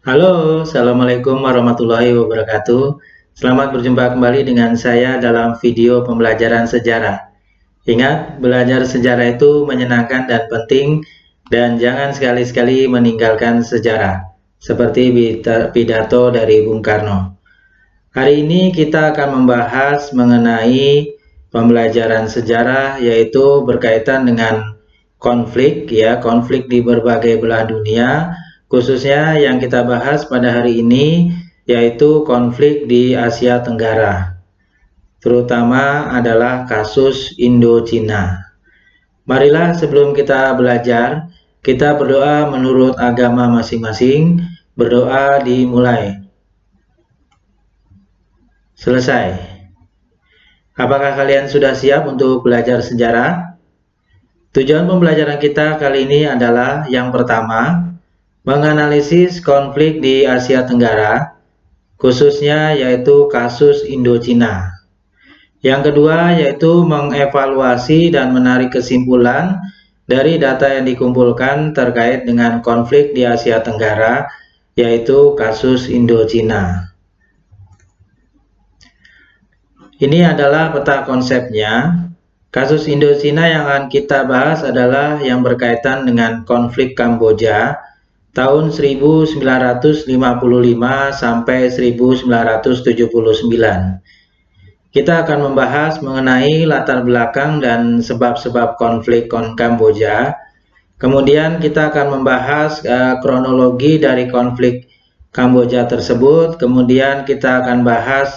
Halo, Assalamualaikum warahmatullahi wabarakatuh. Selamat berjumpa kembali dengan saya dalam video pembelajaran sejarah. Ingat, belajar sejarah itu menyenangkan dan penting, dan jangan sekali-sekali meninggalkan sejarah, seperti pidato dari Bung Karno. Hari ini kita akan membahas mengenai pembelajaran sejarah, yaitu berkaitan dengan konflik di berbagai belahan dunia. Khususnya yang kita bahas pada hari ini yaitu konflik di Asia Tenggara, terutama adalah kasus Indo-Cina. Marilah sebelum kita belajar, kita berdoa menurut agama masing-masing. Berdoa dimulai. Selesai. Apakah kalian sudah siap untuk belajar sejarah? Tujuan pembelajaran kita kali ini adalah yang pertama, menganalisis konflik di Asia Tenggara, khususnya yaitu kasus Indo-Cina. Yang kedua yaitu mengevaluasi dan menarik kesimpulan dari data yang dikumpulkan terkait dengan konflik di Asia Tenggara, yaitu kasus Indo-Cina. Ini adalah peta konsepnya. Kasus Indo-Cina yang akan kita bahas adalah yang berkaitan dengan konflik Kamboja tahun 1955 sampai 1979. Kita akan membahas mengenai latar belakang dan sebab-sebab konflik Kamboja. Kemudian kita akan membahas kronologi dari konflik Kamboja tersebut. Kemudian kita akan bahas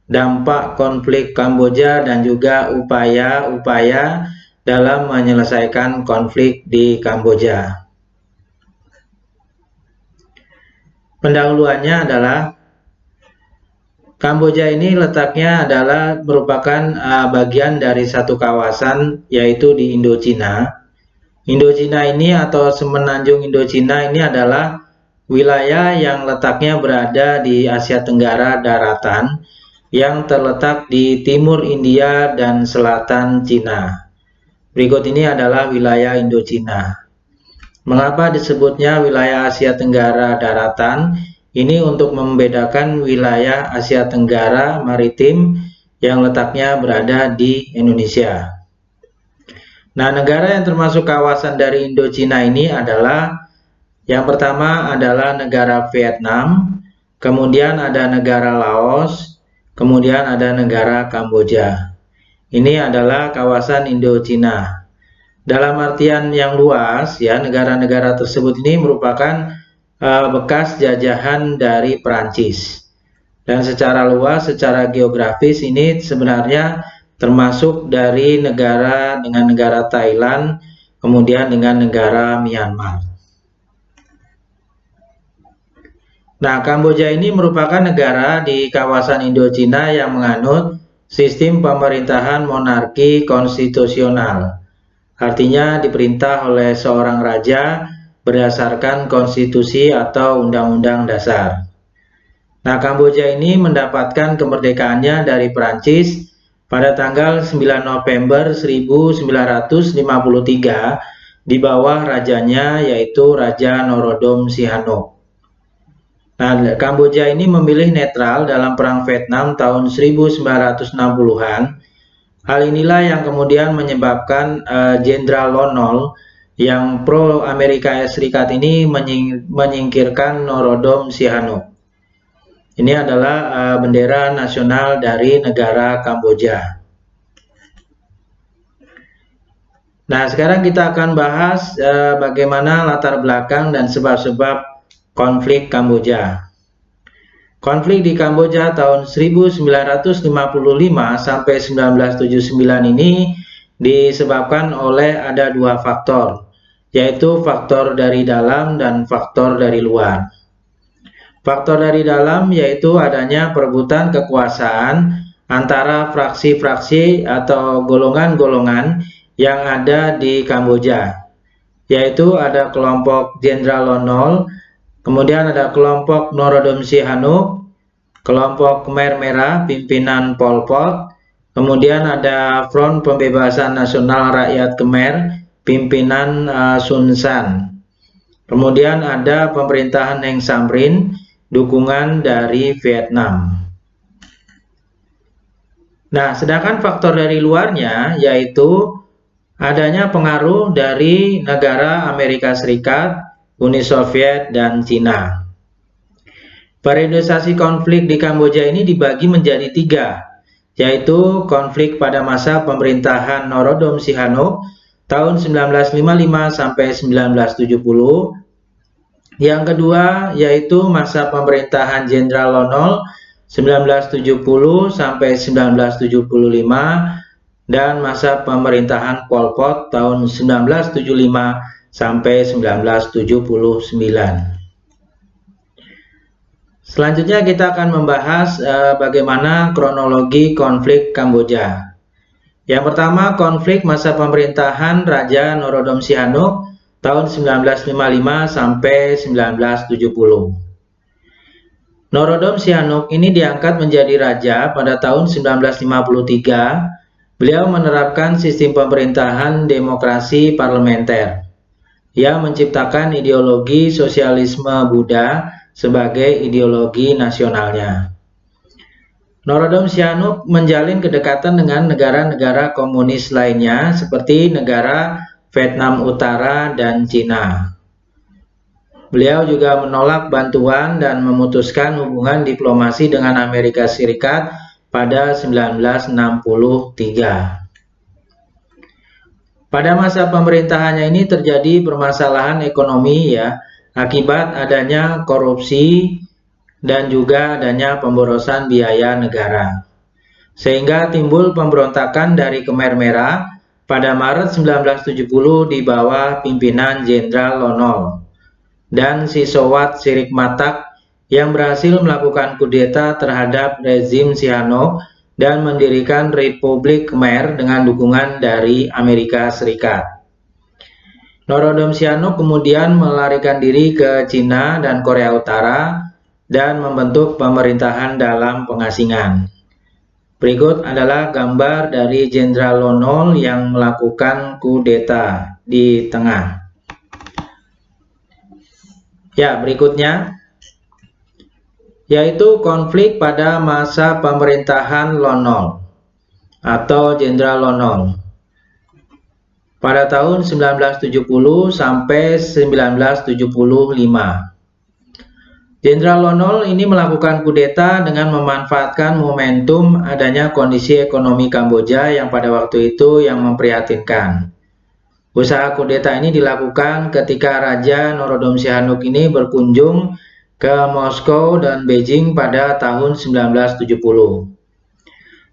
dampak konflik Kamboja dan juga upaya-upaya dalam menyelesaikan konflik di Kamboja. Pendahuluannya adalah Kamboja ini letaknya adalah merupakan bagian dari satu kawasan, yaitu di Indo-Cina. Indo-Cina ini atau semenanjung Indo-Cina ini adalah wilayah yang letaknya berada di Asia Tenggara daratan, yang terletak di timur India dan selatan Cina. Berikut ini adalah wilayah Indo-Cina. Mengapa disebutnya wilayah Asia Tenggara daratan? Ini untuk membedakan wilayah Asia Tenggara maritim yang letaknya berada di Indonesia. Nah, negara yang termasuk kawasan dari Indo-Cina ini adalah yang pertama adalah negara Vietnam, kemudian ada negara Laos, kemudian ada negara Kamboja. Ini adalah kawasan Indo-Cina. Dalam artian yang luas, ya, negara-negara tersebut ini merupakan bekas jajahan dari Perancis. Dan secara luas, secara geografis ini sebenarnya termasuk dari negara dengan negara Thailand, kemudian dengan negara Myanmar. Nah, Kamboja ini merupakan negara di kawasan Indo-Cina yang menganut sistem pemerintahan monarki konstitusional. Artinya diperintah oleh seorang raja berdasarkan konstitusi atau undang-undang dasar. Nah, Kamboja ini mendapatkan kemerdekaannya dari Prancis pada tanggal 9 November 1953 di bawah rajanya, yaitu Raja Norodom Sihanouk. Nah, Kamboja ini memilih netral dalam Perang Vietnam tahun 1960-an. Hal inilah yang kemudian menyebabkan Jenderal Lon Nol yang pro Amerika Serikat ini menyingkirkan Norodom Sihanouk. Ini adalah bendera nasional dari negara Kamboja. Nah, sekarang kita akan bahas bagaimana latar belakang dan sebab-sebab konflik Kamboja. Konflik di Kamboja tahun 1955 sampai 1979 ini disebabkan oleh ada dua faktor, yaitu faktor dari dalam dan faktor dari luar. Faktor dari dalam yaitu adanya perebutan kekuasaan antara fraksi-fraksi atau golongan-golongan yang ada di Kamboja, yaitu ada kelompok Jenderal Lon Nol, kemudian ada kelompok Norodom Sihanouk, kelompok Khmer Merah pimpinan Pol Pot, kemudian ada Front Pembebasan Nasional Rakyat Khmer pimpinan Sun San. Kemudian ada pemerintahan Heng Samrin, dukungan dari Vietnam. Nah, sedangkan faktor dari luarnya yaitu adanya pengaruh dari negara Amerika Serikat, Uni Soviet, dan Cina. Periodisasi konflik di Kamboja ini dibagi menjadi 3, yaitu konflik pada masa pemerintahan Norodom Sihanouk tahun 1955 sampai 1970. Yang kedua yaitu masa pemerintahan Jenderal Lon Nol 1970 sampai 1975 dan masa pemerintahan Pol Pot tahun 1975 sampai 1979. Selanjutnya kita akan membahas bagaimana kronologi konflik Kamboja. Yang pertama, konflik masa pemerintahan Raja Norodom Sihanouk tahun 1955 sampai 1970. Norodom Sihanouk ini diangkat menjadi raja pada tahun 1953. Beliau menerapkan sistem pemerintahan demokrasi parlementer. Ia menciptakan ideologi sosialisme Buddha sebagai ideologi nasionalnya. Norodom Sihanouk menjalin kedekatan dengan negara-negara komunis lainnya seperti negara Vietnam Utara dan Cina. Beliau juga menolak bantuan dan memutuskan hubungan diplomasi dengan Amerika Serikat pada 1963. Pada masa pemerintahannya ini terjadi permasalahan ekonomi akibat adanya korupsi dan juga adanya pemborosan biaya negara. Sehingga timbul pemberontakan dari Khmer Merah pada Maret 1970 di bawah pimpinan Jenderal Lon Nol dan Sisowat Sirikmatak yang berhasil melakukan kudeta terhadap rezim Sihanouk dan mendirikan Republik Khmer dengan dukungan dari Amerika Serikat. Norodom Sihanouk kemudian melarikan diri ke Cina dan Korea Utara dan membentuk pemerintahan dalam pengasingan. Berikut adalah gambar dari Jenderal Lon Nol yang melakukan kudeta di tengah. Ya, berikutnya yaitu konflik pada masa pemerintahan Lon Nol atau Jenderal Lon Nol pada tahun 1970 sampai 1975. Jenderal Lon Nol ini melakukan kudeta dengan memanfaatkan momentum adanya kondisi ekonomi Kamboja yang pada waktu itu yang memprihatinkan. Usaha kudeta ini dilakukan ketika Raja Norodom Sihanouk ini berkunjung ke Moskow dan Beijing pada tahun 1970.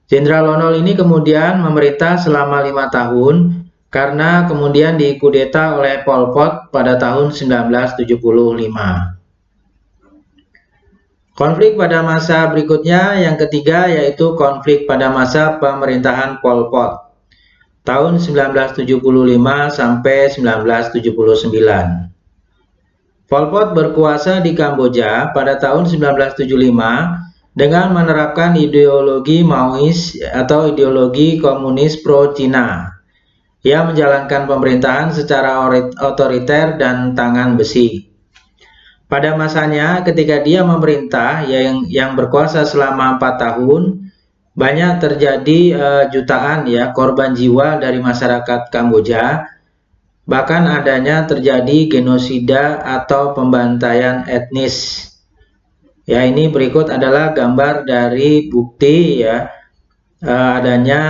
Jenderal Lon Nol ini kemudian memerintah selama 5 tahun karena kemudian dikudeta oleh Pol Pot pada tahun 1975. Konflik pada masa berikutnya yang ketiga yaitu konflik pada masa pemerintahan Pol Pot tahun 1975 sampai 1979. Pol Pot berkuasa di Kamboja pada tahun 1975 dengan menerapkan ideologi Maois atau ideologi komunis pro-Cina. Ia menjalankan pemerintahan secara otoriter dan tangan besi. Pada masanya ketika dia memerintah yang berkuasa selama 4 tahun, banyak terjadi jutaan korban jiwa dari masyarakat Kamboja. Bahkan adanya terjadi genosida atau pembantaian etnis. Ini berikut adalah gambar dari bukti adanya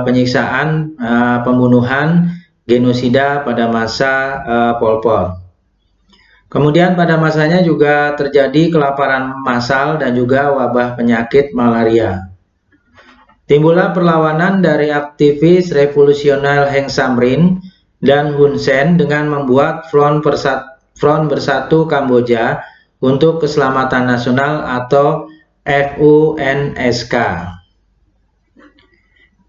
penyiksaan, pembunuhan, genosida pada masa Pol Pot. Kemudian pada masanya juga terjadi kelaparan massal dan juga wabah penyakit malaria. Timbullah perlawanan dari aktivis revolusioner Heng Samrin dan Hun Sen dengan membuat Front Bersatu Kamboja untuk Keselamatan Nasional atau FUNSK.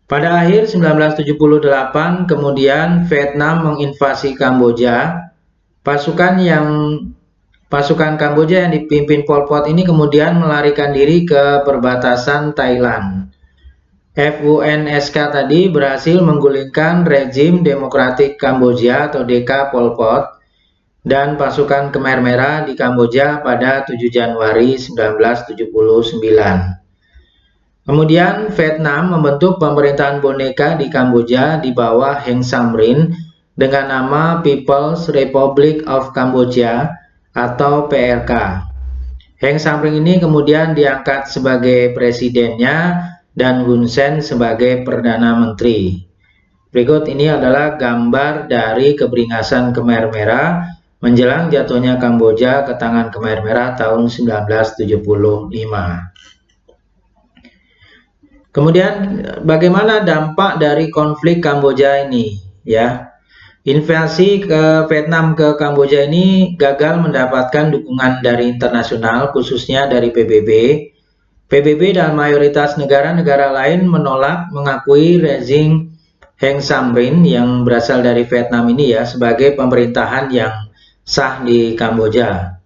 Pada akhir 1978 kemudian Vietnam menginvasi Kamboja. Pasukan Kamboja yang dipimpin Pol Pot ini kemudian melarikan diri ke perbatasan Thailand. FUNSK tadi berhasil menggulingkan rezim demokratik Kamboja atau DK Pol Pot dan pasukan Khmer Merah di Kamboja pada 7 Januari 1979. Kemudian Vietnam membentuk pemerintahan boneka di Kamboja di bawah Heng Samrin dengan nama People's Republic of Cambodia atau PRK. Heng Samrin ini kemudian diangkat sebagai presidennya dan Hun Sen sebagai Perdana Menteri. Berikut ini adalah gambar dari keberingasan Khmer Merah menjelang jatuhnya Kamboja ke tangan Khmer Merah tahun 1975. Kemudian bagaimana dampak dari konflik Kamboja ini, ya? Invasi ke Vietnam ke Kamboja ini gagal mendapatkan dukungan dari internasional, khususnya dari PBB. PBB dan mayoritas negara-negara lain menolak mengakui rezim Heng Samrin yang berasal dari Vietnam ini ya sebagai pemerintahan yang sah di Kamboja.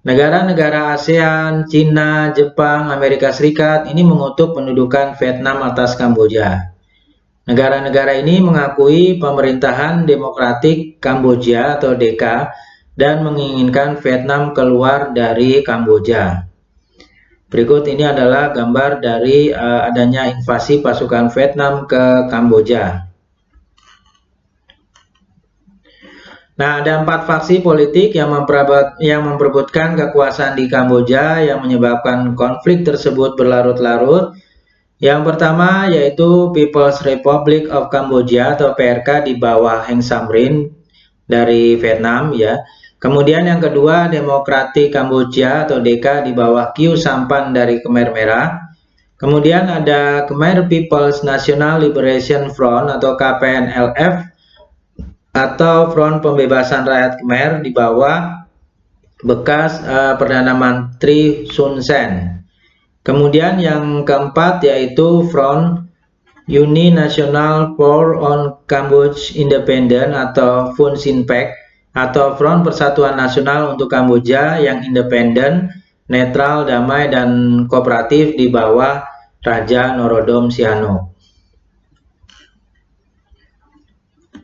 Negara-negara ASEAN, Cina, Jepang, Amerika Serikat ini mengutuk pendudukan Vietnam atas Kamboja. Negara-negara ini mengakui pemerintahan demokratik Kamboja atau DK dan menginginkan Vietnam keluar dari Kamboja. Berikut ini adalah gambar dari adanya invasi pasukan Vietnam ke Kamboja. Nah, ada 4 faksi politik yang memperebutkan kekuasaan di Kamboja yang menyebabkan konflik tersebut berlarut-larut. Yang pertama yaitu People's Republic of Cambodia atau PRK di bawah Heng Samrin dari Vietnam ya. Kemudian yang kedua Democratic Cambodia atau DK di bawah Khieu Samphan dari Khmer Merah. Kemudian ada Khmer People's National Liberation Front atau KPNLF atau Front Pembebasan Rakyat Khmer di bawah bekas Perdana Menteri Hun Sen. Kemudian yang keempat yaitu Front Uni National for on Cambodia Independent atau Fun Sin Pek atau Front Persatuan Nasional untuk Kamboja yang independen, netral, damai, dan kooperatif di bawah Raja Norodom Sihanouk.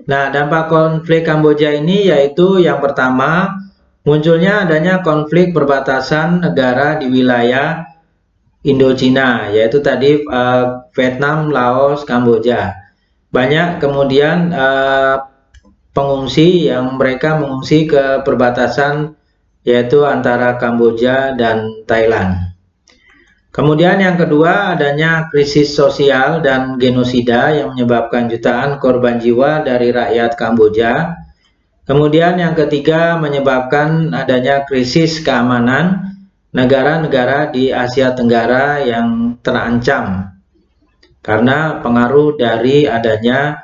Nah, dampak konflik Kamboja ini yaitu yang pertama, munculnya adanya konflik perbatasan negara di wilayah Indochina, yaitu tadi Vietnam, Laos, Kamboja. Banyak kemudian pengungsi yang mereka mengungsi ke perbatasan yaitu antara Kamboja dan Thailand. Kemudian yang kedua adanya krisis sosial dan genosida yang menyebabkan jutaan korban jiwa dari rakyat Kamboja. Kemudian yang ketiga menyebabkan adanya krisis keamanan negara-negara di Asia Tenggara yang terancam karena pengaruh dari adanya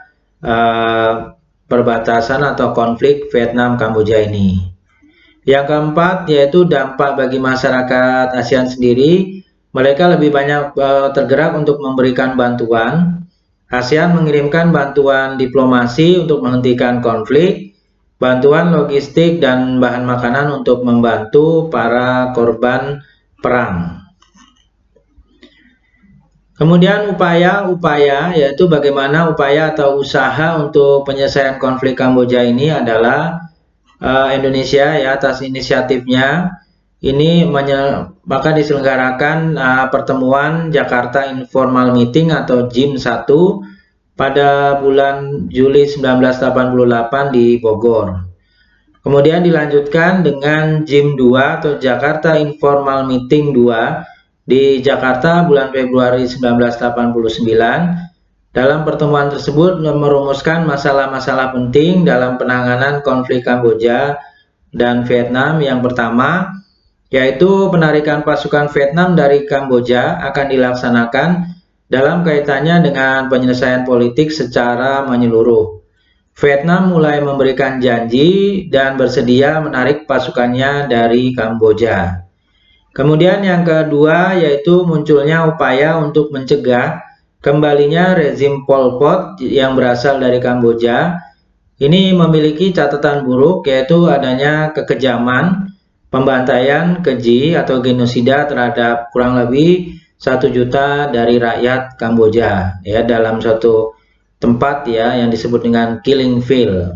perbatasan atau konflik Vietnam-Kamboja ini. Yang keempat yaitu dampak bagi masyarakat ASEAN sendiri. Mereka lebih banyak tergerak untuk memberikan bantuan. ASEAN mengirimkan bantuan diplomasi untuk menghentikan konflik, bantuan logistik dan bahan makanan untuk membantu para korban perang. Kemudian upaya-upaya yaitu bagaimana upaya atau usaha untuk penyelesaian konflik Kamboja ini adalah Indonesia ya atas inisiatifnya ini maka diselenggarakan pertemuan Jakarta Informal Meeting atau JIM 1 pada bulan Juli 1988 di Bogor. Kemudian dilanjutkan dengan JIM 2 atau Jakarta Informal Meeting 2 di Jakarta bulan Februari 1989. Dalam pertemuan tersebut merumuskan masalah-masalah penting dalam penanganan konflik Kamboja dan Vietnam. Yang pertama yaitu penarikan pasukan Vietnam dari Kamboja akan dilaksanakan dalam kaitannya dengan penyelesaian politik secara menyeluruh. Vietnam mulai memberikan janji dan bersedia menarik pasukannya dari Kamboja. Kemudian yang kedua yaitu munculnya upaya untuk mencegah kembalinya rezim Pol Pot yang berasal dari Kamboja. Ini memiliki catatan buruk yaitu adanya kekejaman, pembantaian, keji atau genosida terhadap kurang lebih 1 juta dari rakyat Kamboja ya dalam suatu tempat ya yang disebut dengan killing field.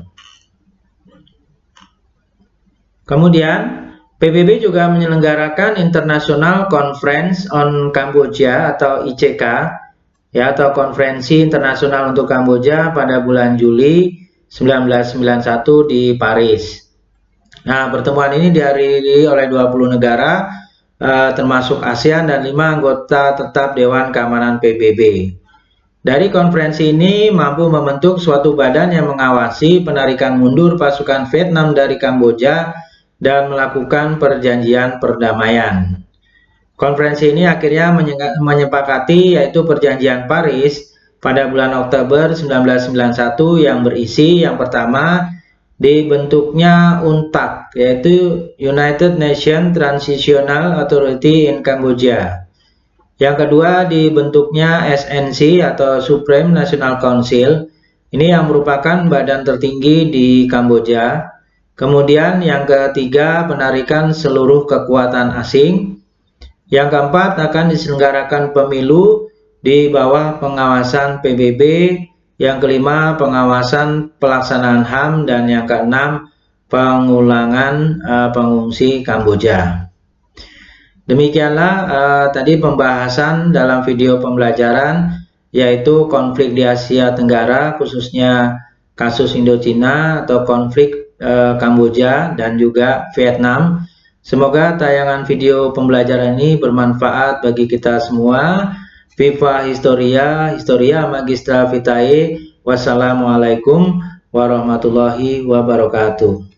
Kemudian PBB juga menyelenggarakan International Conference on Cambodia atau ICK, ya, atau Konferensi Internasional untuk Kamboja pada bulan Juli 1991 di Paris. Nah, pertemuan ini dihadiri oleh 20 negara, termasuk ASEAN dan 5 anggota tetap Dewan Keamanan PBB. Dari konferensi ini mampu membentuk suatu badan yang mengawasi penarikan mundur pasukan Vietnam dari Kamboja dan melakukan perjanjian perdamaian. Konferensi ini akhirnya menyepakati yaitu Perjanjian Paris pada bulan Oktober 1991 yang berisi yang pertama dibentuknya UNTAC, yaitu United Nations Transitional Authority in Cambodia. Yang kedua dibentuknya SNC atau Supreme National Council, ini yang merupakan badan tertinggi di Kamboja. Kemudian yang ketiga penarikan seluruh kekuatan asing. Yang keempat akan diselenggarakan pemilu di bawah pengawasan PBB. Yang kelima pengawasan pelaksanaan HAM, dan yang keenam pengulangan pengungsi Kamboja. Demikianlah tadi pembahasan dalam video pembelajaran, yaitu konflik di Asia Tenggara, khususnya kasus Indochina atau konflik Kamboja dan juga Vietnam. Semoga tayangan video pembelajaran ini bermanfaat bagi kita semua. Viva Historia, Historia Magistra Vitae. Wassalamualaikum warahmatullahi wabarakatuh.